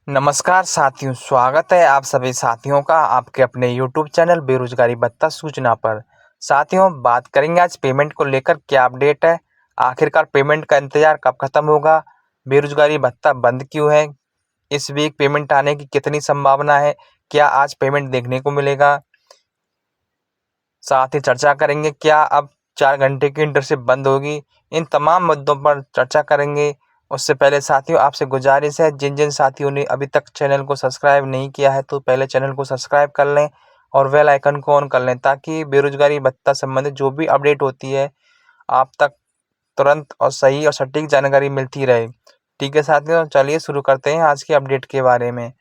नमस्कार साथियों, स्वागत है आप सभी साथियों का आपके अपने यूट्यूब चैनल बेरोजगारी भत्ता सूचना पर। साथियों, बात करेंगे आज पेमेंट को लेकर क्या अपडेट है। आखिरकार पेमेंट का इंतजार कब खत्म होगा, बेरोजगारी भत्ता बंद क्यों है, इस वीक पेमेंट आने की कितनी संभावना है, क्या आज पेमेंट देखने को मिलेगा। साथ ही चर्चा करेंगे क्या अब 4 घंटे की इंटर्नशिप बंद होगी। इन तमाम मुद्दों पर चर्चा करेंगे। उससे पहले साथियों, आपसे गुजारिश है, जिन जिन साथियों ने अभी तक चैनल को सब्सक्राइब नहीं किया है तो पहले चैनल को सब्सक्राइब कर लें और बेल आइकन को ऑन कर लें, ताकि बेरोजगारी भत्ता संबंधित जो भी अपडेट होती है आप तक तुरंत और सही और सटीक जानकारी मिलती रहे। ठीक है साथियों, चलिए शुरू करते हैं आज की अपडेट के बारे में।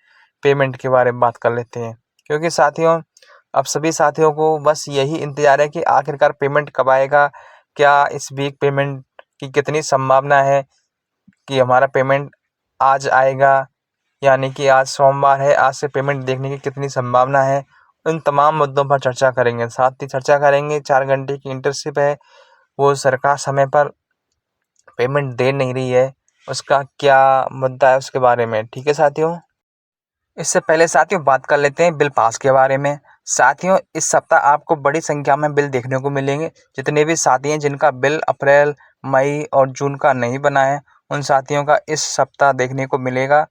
पेमेंट के बारे में बात कर लेते हैं, क्योंकि साथियों अब सभी साथियों को बस यही इंतज़ार है कि आखिरकार पेमेंट कब आएगा। क्या इस वीक पेमेंट की कितनी संभावना है कि हमारा पेमेंट आज आएगा, यानी कि आज सोमवार है, आज से पेमेंट देखने की कितनी संभावना है। इन तमाम मुद्दों पर चर्चा करेंगे। साथ ही चर्चा करेंगे 4 घंटे की इंटर्नशिप है, वो सरकार समय पर पेमेंट दे नहीं रही है, उसका क्या मुद्दा है उसके बारे में। ठीक है साथियों, इससे पहले साथियों बात कर लेते हैं बिल पास के बारे में। साथियों, इस सप्ताह आपको बड़ी संख्या में बिल देखने को मिलेंगे। जितने भी साथी हैं जिनका बिल अप्रैल, मई और जून का नहीं बना है, उन साथियों का इस सप्ताह देखने को मिलेगा।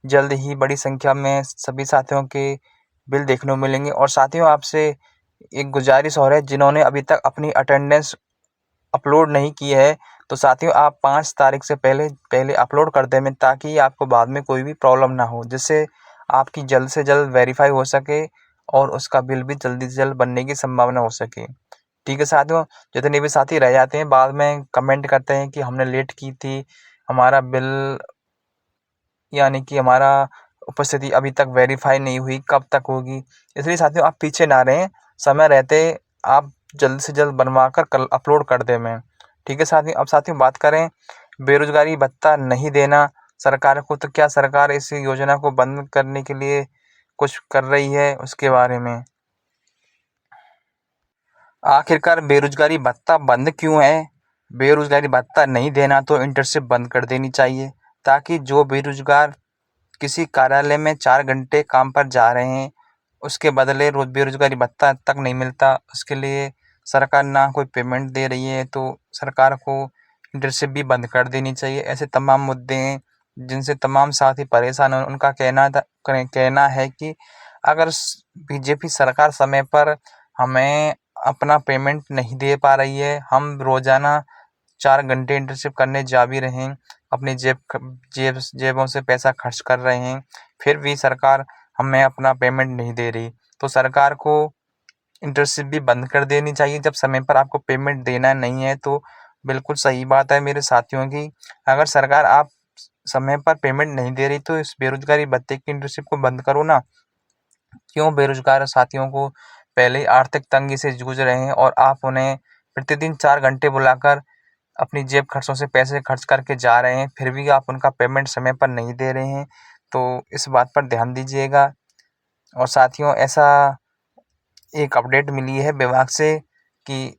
जल्द ही बड़ी संख्या में सभी साथियों के बिल देखने को मिलेंगे। और साथियों, आपसे एक गुजारिश और है, जिन्होंने अभी तक अपनी अटेंडेंस अपलोड नहीं की है, तो साथियों आप 5 तारीख से पहले पहले अपलोड कर दें, ताकि आपको बाद में कोई भी प्रॉब्लम ना हो, जिससे आपकी जल्द से जल्द वेरीफाई हो सके और उसका बिल भी जल्दी से जल्द बनने की संभावना हो सके। ठीक है साथियों, जितने भी साथी रह जाते हैं बाद में कमेंट करते हैं कि हमने लेट की थी, हमारा बिल यानी कि हमारा उपस्थिति अभी तक वेरीफाई नहीं हुई, कब तक होगी। इसलिए साथियों आप पीछे ना रहें, समय रहते आप जल्द से जल्द बनवा कर कल अपलोड कर दें मैं। ठीक है साथियों, अब साथियों बात करें बेरोजगारी भत्ता नहीं देना सरकार को, तो क्या सरकार इस योजना को बंद करने के लिए कुछ कर रही है, उसके बारे में। आखिरकार बेरोजगारी भत्ता बंद क्यों है। बेरोजगारी भत्ता नहीं देना तो इंटर्नशिप बंद कर देनी चाहिए, ताकि जो बेरोजगार किसी कार्यालय में 4 घंटे काम पर जा रहे हैं, उसके बदले रोज बेरोजगारी भत्ता तक नहीं मिलता, उसके लिए सरकार ना कोई पेमेंट दे रही है, तो सरकार को इंटर्नशिप भी बंद कर देनी चाहिए। ऐसे तमाम मुद्दे हैं जिनसे तमाम साथी परेशान हैं। उनका कहना है कि अगर बीजेपी सरकार समय पर हमें अपना पेमेंट नहीं दे पा रही है, हम रोजाना 4 घंटे इंटर्नशिप करने जा भी रहे हैं, अपनी जेबों से पैसा खर्च कर रहे हैं, फिर भी सरकार हमें अपना पेमेंट नहीं दे रही, तो सरकार को इंटर्नशिप भी बंद कर देनी चाहिए। जब समय पर आपको पेमेंट देना नहीं है तो बिल्कुल सही बात है मेरे साथियों की, अगर सरकार आप समय पर पेमेंट नहीं दे रही तो इस बेरोजगारी भत्ते की इंटर्नशिप को बंद करो ना। क्यों बेरोजगार साथियों को पहले ही आर्थिक तंगी से जूझ रहे हैं और आप उन्हें प्रतिदिन 4 घंटे बुलाकर अपनी जेब खर्चों से पैसे खर्च करके जा रहे हैं, फिर भी आप उनका पेमेंट समय पर नहीं दे रहे हैं, तो इस बात पर ध्यान दीजिएगा। और साथियों, ऐसा एक अपडेट मिली है विभाग से कि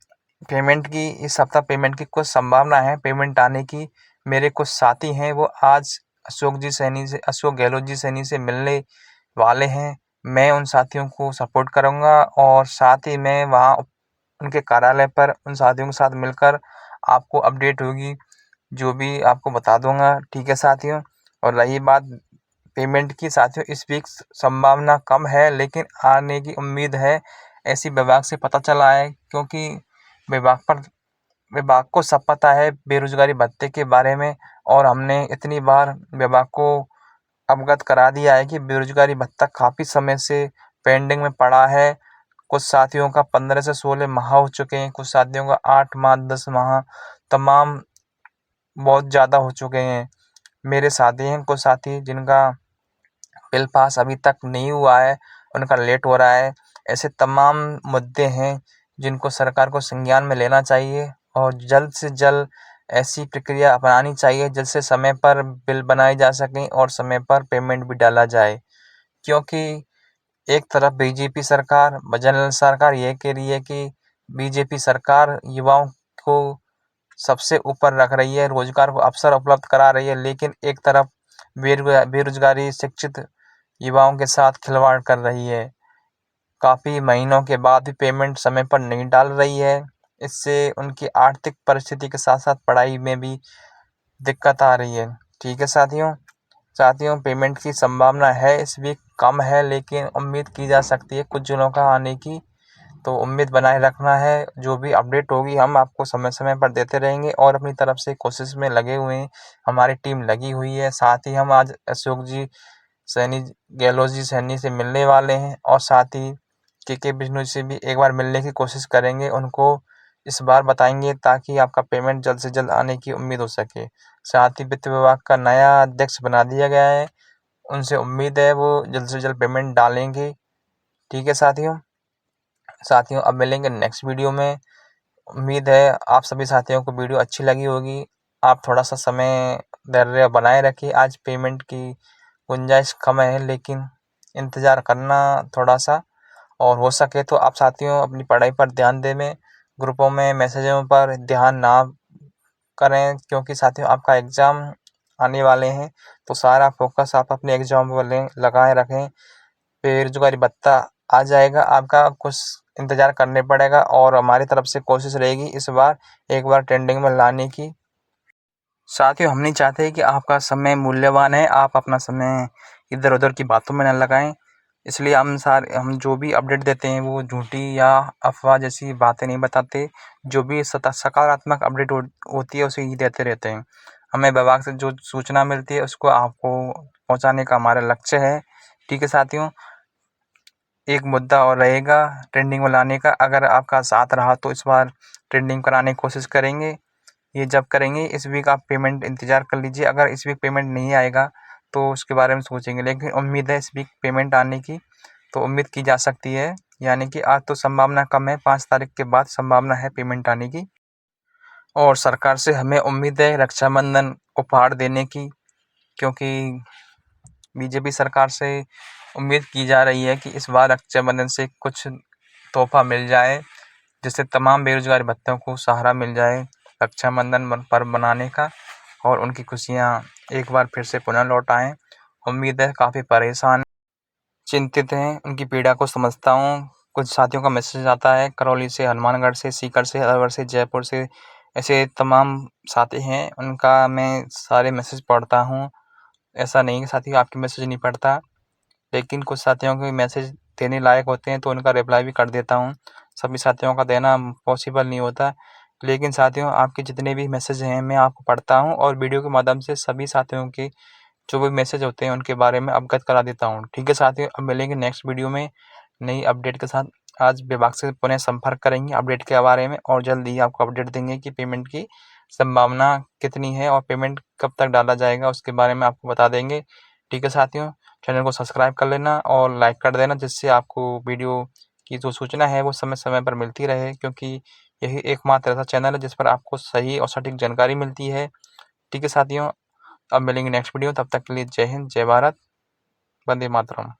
पेमेंट की इस सप्ताह पेमेंट की कुछ संभावना है पेमेंट आने की। मेरे कुछ साथी हैं, वो आज अशोक गहलोत जी सैनी से मिलने वाले हैं। मैं उन साथियों को सपोर्ट करूंगा और साथ ही मैं वहाँ उनके कार्यालय पर उन साथियों के साथ मिलकर आपको अपडेट होगी जो भी आपको बता दूंगा। ठीक है साथियों, और रही बात पेमेंट की, साथियों इस वीक संभावना कम है, लेकिन आने की उम्मीद है, ऐसी विभाग से पता चला है। क्योंकि विभाग को सब पता है बेरोजगारी भत्ते के बारे में, और हमने इतनी बार विभाग को अवगत करा दिया है कि बेरोजगारी भत्ता काफ़ी समय से पेंडिंग में पड़ा है। कुछ साथियों का 15 से 16 माह हो चुके हैं, कुछ साथियों का 8 माह 10 माह, तमाम बहुत ज़्यादा हो चुके हैं। मेरे साथी हैं कुछ साथी जिनका बिल पास अभी तक नहीं हुआ है, उनका लेट हो रहा है। ऐसे तमाम मुद्दे हैं जिनको सरकार को संज्ञान में लेना चाहिए और जल्द से जल्द ऐसी प्रक्रिया अपनानी चाहिए जिससे समय पर बिल बनाए जा सकें और समय पर पेमेंट भी डाला जाए। क्योंकि एक तरफ बीजेपी सरकार, जनरल सरकार ये कह रही है कि बीजेपी सरकार युवाओं को सबसे ऊपर रख रही है, रोजगार को अवसर उपलब्ध करा रही है, लेकिन एक तरफ बेरोजगारी शिक्षित युवाओं के साथ खिलवाड़ कर रही है। काफ़ी महीनों के बाद भी पेमेंट समय पर नहीं डाल रही है। इससे उनकी आर्थिक परिस्थिति के साथ-साथ पढ़ाई में भी दिक्कत आ रही है। ठीक है साथियों पेमेंट की संभावना है इस वीक कम है, लेकिन उम्मीद की जा सकती है कुछ दिनों का आने की। तो उम्मीद बनाए रखना है। जो भी अपडेट होगी हम आपको समय-समय पर देते रहेंगे और अपनी तरफ से कोशिश में लगे हुए हैं। हमारी टीम लगी हुई है। साथ ही हम आज अशोक जी सैनी गहलोत जी सैनी से मिलने वाले हैं और साथ ही के बिश्नोई से भी एक बार मिलने की कोशिश करेंगे। उनको इस बार बताएंगे ताकि आपका पेमेंट जल्द से जल्द आने की उम्मीद हो सके। साथ ही वित्त विभाग का नया अध्यक्ष बना दिया गया है। उनसे उम्मीद है वो जल्द से जल्द पेमेंट डालेंगे। ठीक है साथियों अब मिलेंगे नेक्स्ट वीडियो में। उम्मीद है आप सभी साथियों को वीडियो अच्छी लगी होगी। आप थोड़ा-सा समय धैर्य बनाए रखिए। आज पेमेंट की गुंजाइश कम है, लेकिन इंतज़ार करना थोड़ा-सा, और हो सके तो आप साथियों अपनी पढ़ाई पर ध्यान दें। ग्रुपों में मैसेजों पर ध्यान ना करें, क्योंकि साथियों आपका एग्ज़ाम आने वाले हैं, तो सारा फ़ोकस आप अपने एग्ज़ाम पर लगाए रखें। बेरोज़गारी भत्ता आ जाएगा आपका, कुछ इंतज़ार करने पड़ेगा और हमारी तरफ से कोशिश रहेगी इस बार एक बार ट्रेंडिंग में लाने की। साथियों हम नहीं चाहते कि आपका समय मूल्यवान है, आप अपना समय इधर-उधर की बातों में ना लगाएँ। इसलिए हम जो भी अपडेट देते हैं वो झूठी या अफ़वाह जैसी बातें नहीं बताते। जो भी सकारात्मक अपडेट होती है उसे ही देते रहते हैं। हमें विभाग से जो सूचना मिलती है उसको आपको पहुँचाने का हमारा लक्ष्य है। ठीक है साथियों, एक मुद्दा और रहेगा ट्रेंडिंग में लाने का। अगर आपका साथ रहा तो इस बार ट्रेंडिंग कराने की कोशिश करेंगे। ये जब करेंगे इस वीक आप पेमेंट इंतज़ार कर लीजिए। अगर इस वीक पेमेंट नहीं आएगा तो उसके बारे में सोचेंगे, लेकिन उम्मीद है इस वीक पेमेंट आने की, तो उम्मीद की जा सकती है। यानी कि आज तो संभावना कम है, 5 तारीख के बाद संभावना है पेमेंट आने की। और सरकार से हमें उम्मीद है रक्षाबंधन उपहार देने की, क्योंकि बीजेपी सरकार से उम्मीद की जा रही है कि इस बार रक्षाबंधन से कुछ तोहफ़ा मिल जाए, जिससे तमाम बेरोज़गार भत्तों को सहारा मिल जाए रक्षाबंधन पर्व मनाने का और उनकी खुशियाँ एक बार फिर से पुनः लौट आएँ। उम्मीद है काफ़ी परेशान, चिंतित हैं, उनकी पीड़ा को समझता हूँ। कुछ साथियों का मैसेज आता है करौली से, हनुमानगढ़ से, सीकर से, अलवर से, जयपुर से, ऐसे तमाम साथी हैं, उनका मैं सारे मैसेज पढ़ता हूँ। ऐसा नहीं है साथियों आपके मैसेज नहीं पढ़ता, लेकिन कुछ साथियों के मैसेज देने लायक होते हैं तो उनका रिप्लाई भी कर देता हूँ। सभी साथियों का देना पॉसिबल नहीं होता, लेकिन साथियों आपके जितने भी मैसेज हैं मैं आपको पढ़ता हूँ और वीडियो के माध्यम से सभी साथियों के जो भी मैसेज होते हैं उनके बारे में अवगत करा देता हूँ। ठीक है साथियों, अब मिलेंगे नेक्स्ट वीडियो में नई अपडेट के साथ। आज विभाग से पुनः संपर्क करेंगे अपडेट के बारे में और जल्द ही आपको अपडेट देंगे कि पेमेंट की संभावना कितनी है और पेमेंट कब तक डाला जाएगा उसके बारे में आपको बता देंगे। ठीक है साथियों, चैनल को सब्सक्राइब कर लेना और लाइक कर देना, जिससे आपको वीडियो की जो सूचना है वो समय-समय पर मिलती रहे, क्योंकि यही एकमात्र ऐसा चैनल है जिस पर आपको सही और सटीक जानकारी मिलती है। ठीक है साथियों, अब मिलेंगे नेक्स्ट वीडियो, तब तक के लिए जय हिंद, जय भारत, वंदे मातरम।